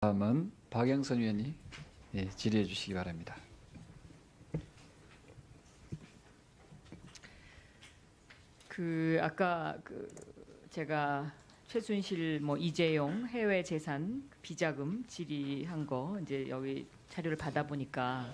다음은 박영선 의원이 질의해 주시기 바랍니다. 아까 제가 최순실 이재용 해외 재산 비자금 질의한 거 이제 여기 자료를 받아보니까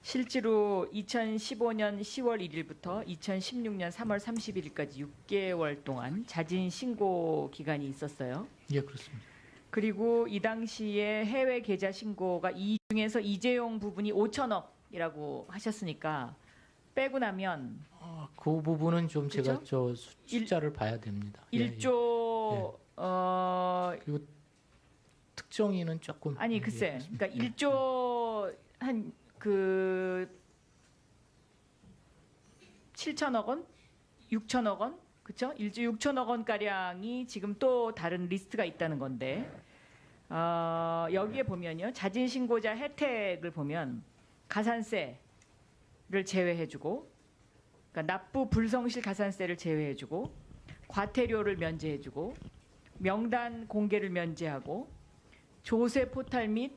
실제로 2015년 10월 1일부터 2016년 3월 31일까지 6개월 동안 자진 신고 기간이 있었어요. 예, 그렇습니다. 그리고 이 당시에 해외 계좌 신고가 이 중에서 이재용 부분이 5천억이라고 하셨으니까 빼고 나면 그 부분은 좀 제가 그죠? 저 숫자를 봐야 됩니다. 1조 그리고 특정인은 조금 아니 글쎄, 그러니까 1조 한 7천억 원, 6천억 원, 그렇죠? 1조 6천억 원 가량이 지금 또 다른 리스트가 있다는 건데 여기에 보면요, 자진 신고자 혜택을 보면 가산세를 제외해주고, 그러니까 납부 불성실 가산세를 제외해주고, 과태료를 면제해주고, 명단 공개를 면제하고, 조세 포탈 및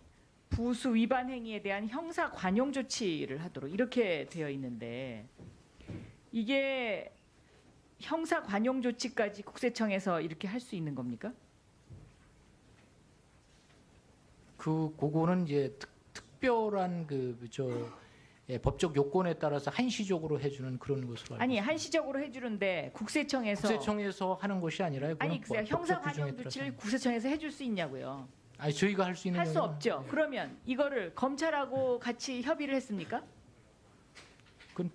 부수 위반 행위에 대한 형사 관용 조치를 하도록 이렇게 되어 있는데, 이게 형사 관용 조치까지 국세청에서 이렇게 할 수 있는 겁니까? 그거는 이제 특별한 법적 요건에 따라서 한시적으로 해주는 그런 것으로 알고 아니 있습니다. 한시적으로 해주는데 국세청에서 하는 것이 아니라 아니 글쎄요, 형사 법적 규정에 관용 따라서 조치를 국세청에서 해줄 수 있냐고요? 아니 저희가 할 수 있는 할 수 영역은- 없죠. 예. 그러면 이거를 검찰하고 같이 협의를 했습니까? 그건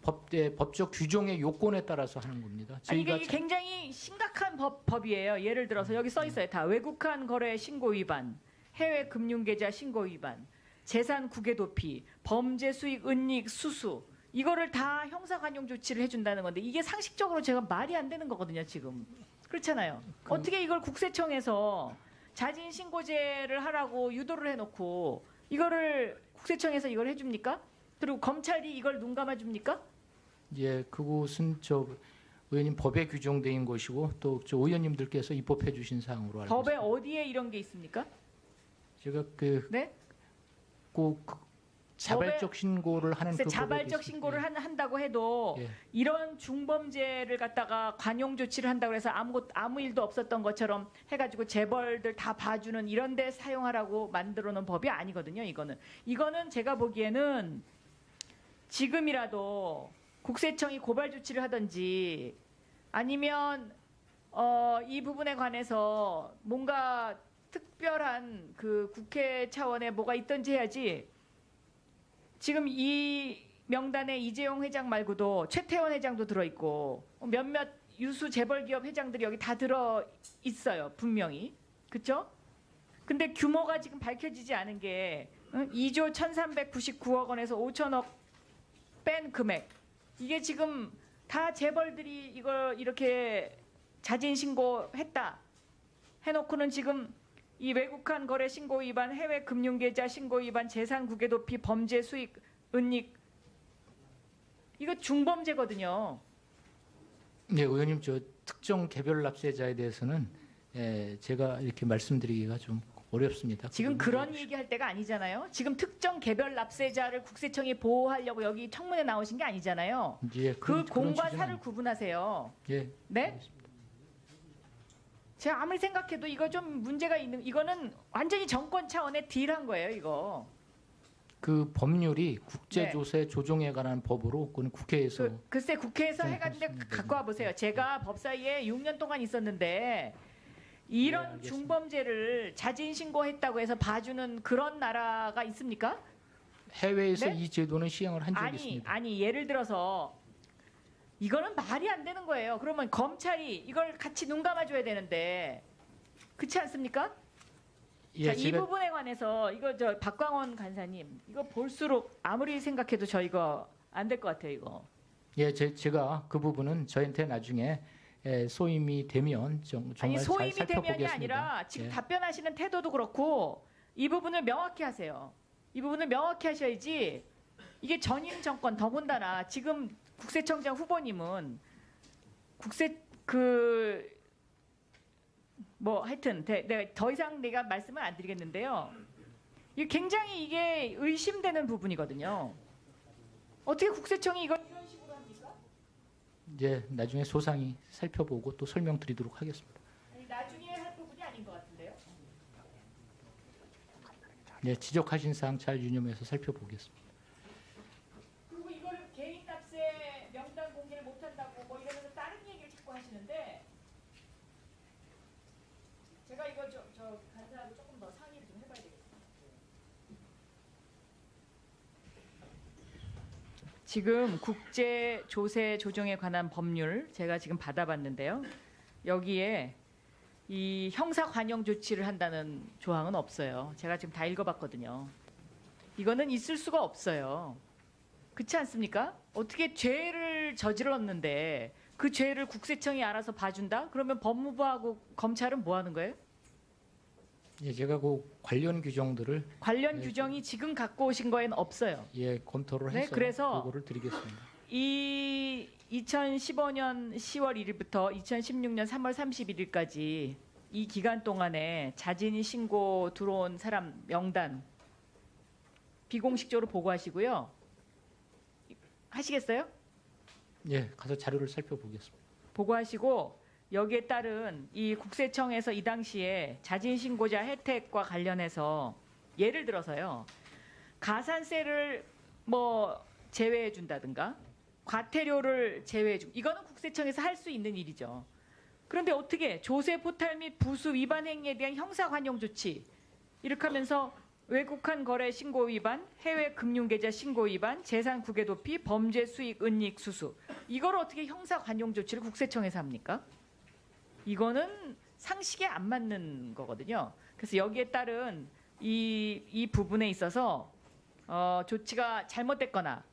법적 규정의 요건에 따라서 하는 겁니다. 아니 저희가 이게 굉장히 심각한 법이에요. 예를 들어서 여기 써 있어요. 다 외국한 거래 신고 위반, 해외 금융계좌 신고 위반, 재산 국외 도피, 범죄 수익 은닉 수수, 이거를 다 형사관용 조치를 해준다는 건데 이게 상식적으로 제가 말이 안 되는 거거든요. 지금 그렇잖아요. 어떻게 이걸 국세청에서 자진 신고제를 하라고 유도를 해놓고 이거를 국세청에서 이걸 해줍니까? 그리고 검찰이 이걸 눈 감아줍니까? 예, 그것은 의원님 법에 규정된 것이고 또 저 의원님들께서 입법해 주신 사항으로 알고 법에 있습니다. 어디에 이런 게 있습니까? 제가 네? 꼭 자발적 신고를 하는 글쎄, 그 자발적 법에 신고를 있습니다. 한다고 해도 예. 이런 중범죄를 갖다가 관용 조치를 한다고 해서 아무 일도 없었던 것처럼 해가지고 재벌들 다 봐주는 이런 데 사용하라고 만들어 놓은 법이 아니거든요. 이거는 제가 보기에는 지금이라도 국세청이 고발 조치를 하든지 아니면 이 부분에 관해서 뭔가 특별한 국회 차원의 뭐가 있든지 해야지. 지금 이 명단에 이재용 회장 말고도 최태원 회장도 들어있고 몇몇 유수 재벌기업 회장들이 여기 다 들어 있어요. 분명히. 그렇죠? 근데 규모가 지금 밝혀지지 않은 게 2조 1399억 원에서 5천억 뺀 금액. 이게 지금 다 재벌들이 이걸 이렇게 자진 신고했다 해놓고는 지금 이 외국한 거래 신고 위반, 해외 금융계좌 신고 위반, 재산 국외 도피, 범죄 수익 은닉, 이거 중범죄거든요. 네, 의원님 저 특정 개별 납세자에 대해서는 제가 이렇게 말씀드리기가 좀 어렵습니다. 지금 그런 얘기할 때가 아니잖아요. 지금 특정 개별 납세자를 국세청이 보호하려고 여기 청문회 나오신 게 아니잖아요. 예, 그 공과 취지는 사를 구분하세요. 예, 네? 제가 아무리 생각해도 이거 좀 문제가 있는, 이거는 완전히 정권 차원의 딜한 거예요, 이거. 그 법률이 국제조세 조정에 관한 법으로 그건 국회에서 글쎄 국회에서 네, 해가지고 맞습니다. 갖고 와 보세요. 제가 법사위에 6년 동안 있었는데 이런 알겠습니다. 중범죄를 자진 신고했다고 해서 봐주는 그런 나라가 있습니까? 해외에서 네? 이 제도는 시행을 한 적이 있습니다. 아니 예를 들어서 이거는 말이 안 되는 거예요. 그러면 검찰이 이걸 같이 눈 감아줘야 되는데 그렇지 않습니까? 예, 자, 이 제가 부분에 관해서 이거 박광원 간사님 이거 볼수록 아무리 생각해도 저 이거 안 될 것 같아요. 이거. 예, 제가 그 부분은 저한테 나중에 소임이 되면 정말 아니 잘 소임이 살펴보겠습니다. 되면이 아니라 지금 예. 답변하시는 태도도 그렇고 이 부분을 명확히 하세요. 이 부분을 명확히 하셔야지. 이게 전임 정권 더군다나 지금 국세청장 후보님은 하여튼 내가 더 이상 말씀을 안 드리겠는데요. 이게 굉장히 이게 의심되는 부분이거든요. 어떻게 국세청이 이걸 이런 식으로 합니까? 이제 나중에 소상히 살펴보고 또 설명드리도록 하겠습니다. 아니, 나중에 할 부분이 아닌 것 같은데요. 네, 지적하신 사항 잘 유념해서 살펴보겠습니다. 그리고 이거를 개인 납세 명단 공개를 못한다고 뭐 이러면서 다른 얘기를 자꾸 하시는데 제가 이거 저 간사하고 조금 더 상의를 좀 해봐야 되겠습니다. 지금 국제 조세 조정에 관한 법률 제가 지금 받아봤는데요. 여기에 이 형사 관용 조치를 한다는 조항은 없어요. 제가 지금 다 읽어봤거든요. 이거는 있을 수가 없어요. 그렇지 않습니까? 어떻게 죄를 저질렀는데 그 죄를 국세청이 알아서 봐준다? 그러면 법무부하고 검찰은 뭐 하는 거예요? 예, 제가 그 관련 규정들을 관련 네, 규정이 지금 갖고 오신 거에는 없어요. 예, 검토를 네, 해서 그래서 보고를 드리겠습니다. 이 2015년 10월 1일부터 2016년 3월 31일까지 이 기간 동안에 자진 신고 들어온 사람 명단 비공식적으로 보고하시고요. 하시겠어요? 예, 가서 자료를 살펴보겠습니다. 보고하시고 여기에 따른 이 국세청에서 이 당시에 자진 신고자 혜택과 관련해서 예를 들어서요. 가산세를 뭐 제외해 준다든가 과태료를 제외해 주 이거는 국세청에서 할 수 있는 일이죠. 그런데 어떻게 조세 포탈 및 부수 위반 행위에 대한 형사 관용 조치 이렇게 하면서 외국한 거래 신고 위반, 해외 금융 계좌 신고 위반, 재산 국외 도피, 범죄 수익 은닉 수수 이걸 어떻게 형사 관용 조치를 국세청에서 합니까? 이거는 상식에 안 맞는 거거든요. 그래서 여기에 따른 이 부분에 있어서 조치가 잘못됐거나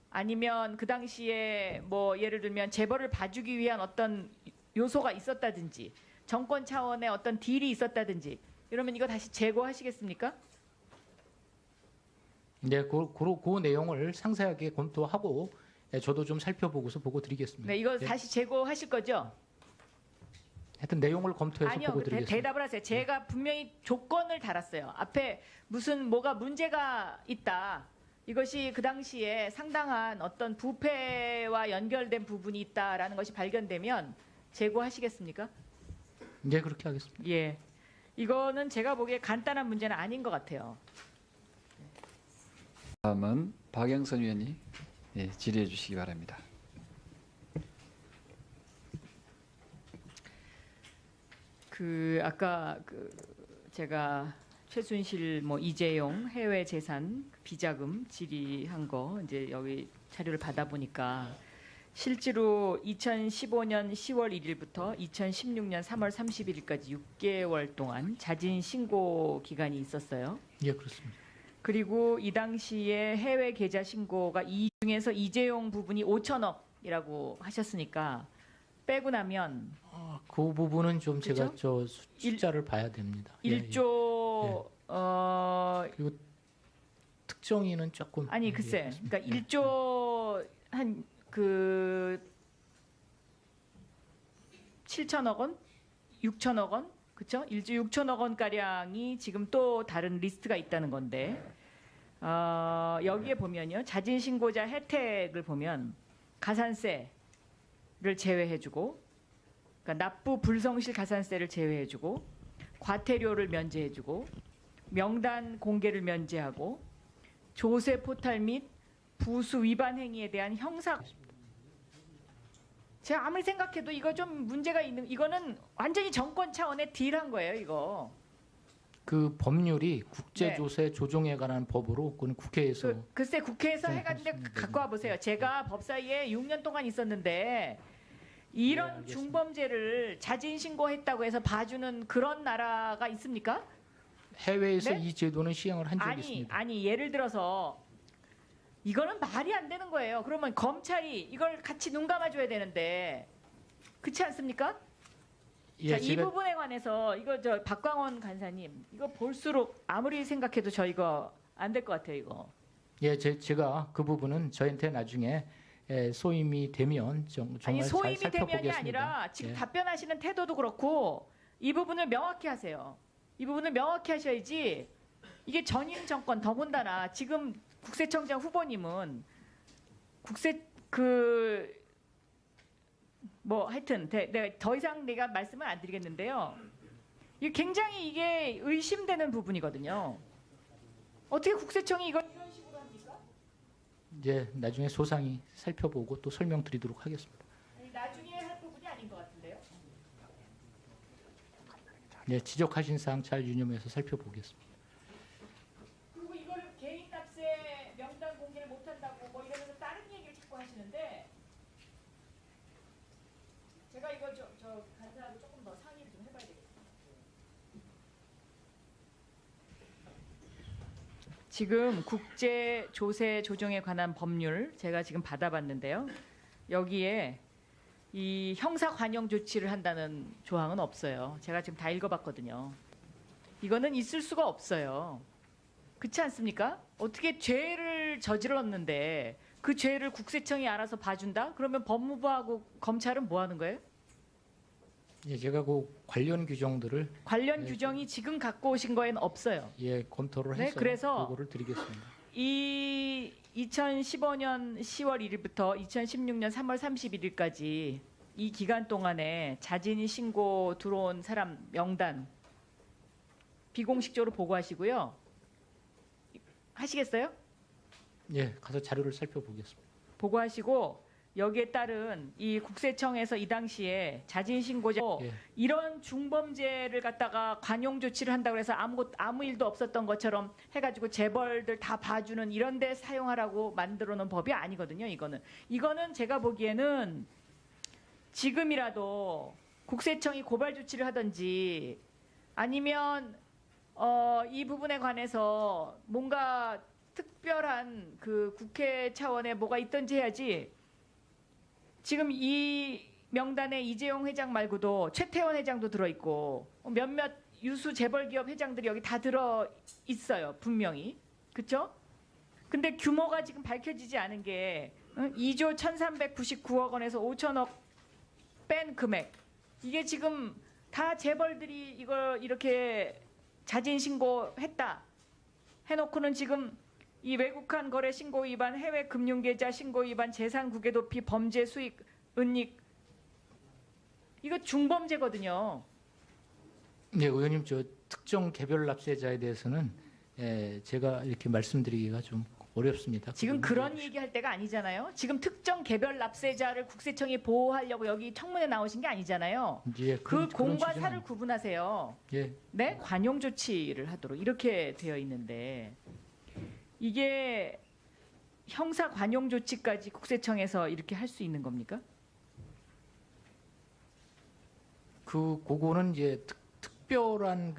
아니면 그 당시에 뭐 예를 들면 재벌을 봐주기 위한 어떤 요소가 있었다든지 정권 차원의 어떤 딜이 있었다든지 이러면 이거 다시 재고하시겠습니까? 네, 그 내용을 상세하게 검토하고 예, 저도 좀 살펴보고서 보고 드리겠습니다. 네, 이거 예, 다시 재고하실 거죠? 하여튼 내용을 검토해서 아니요, 보고 드리겠습니다. 대답을 하세요. 제가 분명히 조건을 달았어요. 앞에 무슨 뭐가 문제가 있다. 이것이 그 당시에 상당한 어떤 부패와 연결된 부분이 있다라는 것이 발견되면 재고하시겠습니까? 네, 그렇게 하겠습니다. 예. 이거는 제가 보기에 간단한 문제는 아닌 것 같아요. 다음은 박영선 의원이 예, 질의해 주시기 바랍니다. 아까 제가 최순실 뭐 이재용 해외 재산 비자금 질의한 거 이제 여기 자료를 받아 보니까 실제로 2015년 10월 1일부터 2016년 3월 31일까지 6개월 동안 자진 신고 기간이 있었어요. 예, 그렇습니다. 그리고 이 당시에 해외 계좌 신고가 이 중에서 이재용 부분이 5천억이라고 하셨으니까 빼고 나면 그 부분은 좀 제가 그죠? 저 숫자를 봐야 됩니다. 1조 그리고 특정인은 조금 아니 글쎄, 그러니까 1조 한 7천억 원, 6천억 원, 그렇죠? 1조 6천억 원 가량이 지금 또 다른 리스트가 있다는 건데 여기에 보면요, 자진 신고자 혜택을 보면 가산세를 제외해주고, 그러니까 납부 불성실 가산세를 제외해주고, 과태료를 면제해주고, 명단 공개를 면제하고, 조세 포탈 및 부수 위반 행위에 대한 형사. 제가 아무리 생각해도 이거 좀 문제가 있는, 이거는 완전히 정권 차원의 딜한 거예요, 이거. 그 법률이 국제조세 조정에 관한 법으로 그건 국회에서 글쎄 국회에서 네, 해가지고 그렇습니다. 갖고 와보세요. 제가 법사위에 6년 동안 있었는데 이런 네, 알겠습니다. 중범죄를 자진 신고했다고 해서 봐주는 그런 나라가 있습니까? 해외에서 네? 이 제도는 시행을 한 적이 있습니다. 아니 예를 들어서 이거는 말이 안 되는 거예요. 그러면 검찰이 이걸 같이 눈 감아줘야 되는데 그렇지 않습니까? 예, 자, 이 제가 부분에 관해서 이거 저 박광원 간사님 이거 볼수록 아무리 생각해도 저 이거 안 될 것 같아요. 이거. 예, 제가 그 부분은 저한테 나중에 소임이 되면 정말 아니 잘 소임이 살펴보겠습니다. 되면이 아니라 지금 예. 답변하시는 태도도 그렇고 이 부분을 명확히 하세요. 이 부분을 명확히 하셔야지 이게 전임 정권 더군다나 지금 국세청장 후보님은 하여튼 내가 더 이상 내가 말씀을 안 드리겠는데요. 이게 굉장히 이게 의심되는 부분이거든요. 어떻게 국세청이 이걸 이런 식으로 합니까? 이제 나중에 소상히 살펴보고 또 설명드리도록 하겠습니다. 아니, 나중에 할 부분이 아닌 것 같은데요. 네, 지적하신 사항 잘 유념해서 살펴보겠습니다. 그리고 이걸 개인 납세 명단 공개를 못한다고 뭐 이러면서 다른 얘기를 자꾸 하시는데 제가 이거 저 간사하고 조금 더 상의를 좀 해봐야 되겠습니다. 지금 국제 조세 조정에 관한 법률 제가 지금 받아봤는데요. 여기에 이 형사 관용 조치를 한다는 조항은 없어요. 제가 지금 다 읽어봤거든요. 이거는 있을 수가 없어요. 그렇지 않습니까? 어떻게 죄를 저질렀는데 그 죄를 국세청이 알아서 봐준다? 그러면 법무부하고 검찰은 뭐 하는 거예요? 예, 제가 그 관련 규정들을 관련 규정이 지금 갖고 오신 거에는 없어요. 예, 검토를 네, 해서 그래서 보고를 드리겠습니다. 이 2015년 10월 1일부터 2016년 3월 31일까지 이 기간 동안에 자진 신고 들어온 사람 명단 비공식적으로 보고하시고요. 하시겠어요? 예, 가서 자료를 살펴보겠습니다. 보고하시고 여기에 따른 이 국세청에서 이 당시에 자진 신고자 예. 이런 중범죄를 갖다가 관용 조치를 한다고 해서 아무 일도 없었던 것처럼 해가지고 재벌들 다 봐주는 이런 데 사용하라고 만들어 놓은 법이 아니거든요. 이거는 제가 보기에는 지금이라도 국세청이 고발 조치를 하든지 아니면 이 부분에 관해서 뭔가 특별한 그 국회 차원의 뭐가 있든지 해야지. 지금 이 명단에 이재용 회장 말고도 최태원 회장도 들어있고 몇몇 유수 재벌기업 회장들이 여기 다 들어 있어요. 분명히. 그렇죠? 근데 규모가 지금 밝혀지지 않은 게 2조 1,399억 원에서 5천억 뺀 금액. 이게 지금 다 재벌들이 이걸 이렇게 자진 신고했다 해놓고는 지금 이 외국한 거래 신고 위반, 해외 금융계좌 신고 위반, 재산 국외 도피, 범죄 수익, 은닉 이거 중범죄거든요. 네, 의원님 저 특정 개별 납세자에 대해서는 제가 이렇게 말씀드리기가 좀 어렵습니다. 지금 그런 얘기할 때가 아니잖아요. 지금 특정 개별 납세자를 국세청이 보호하려고 여기 청문회 나오신 게 아니잖아요. 예, 그 공과 취지는 사를 구분하세요. 예, 네? 관용 조치를 하도록 이렇게 되어 있는데 이게 형사 관용 조치까지 국세청에서 이렇게 할 수 있는 겁니까? 그거는 이제 특별한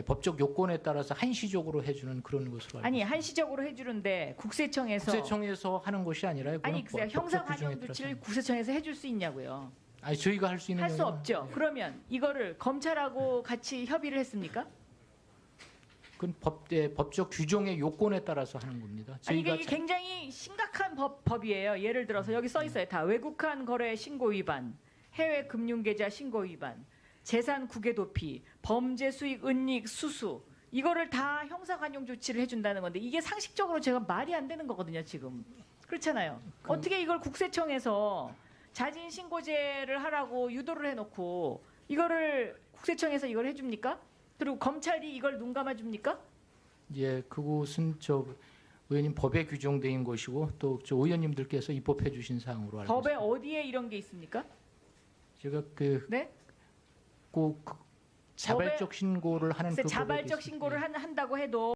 법적 요건에 따라서 한시적으로 해주는 그런 것으로 알고 아니 있습니다. 한시적으로 해주는데 국세청에서 하는 것이 아니라 아니 글쎄요 형사 법적 규정에 관용 따라서 조치를 국세청에서 해줄 수 있냐고요? 아니 저희가 할 수 있는 할 수 영역은- 없죠. 예. 그러면 이거를 검찰하고 같이 협의를 했습니까? 그건 법적 규정의 요건에 따라서 하는 겁니다. 아니 저희가 이게 굉장히 심각한 법이에요. 예를 들어서 여기 써 있어요. 다 외국한 거래 신고 위반, 해외 금융계좌 신고 위반, 재산 국외 도피, 범죄 수익 은닉 수수 이거를 다 형사관용 조치를 해준다는 건데 이게 상식적으로 제가 말이 안 되는 거거든요. 지금 그렇잖아요. 어떻게 이걸 국세청에서 자진 신고제를 하라고 유도를 해놓고 이거를 국세청에서 이걸 해줍니까? 그리고 검찰이 이걸 눈 감아줍니까? 예, 그것은 의원님 법에 규정된 것이고 또 의원님들께서 입법해 주신 사항으로 알고 법에 있습니다. 어디에 이런 게 있습니까? 제가 네? 꼭 자발적 신고를 하는 글쎄, 그 법에 자발적 있습니다. 신고를 한다고 해도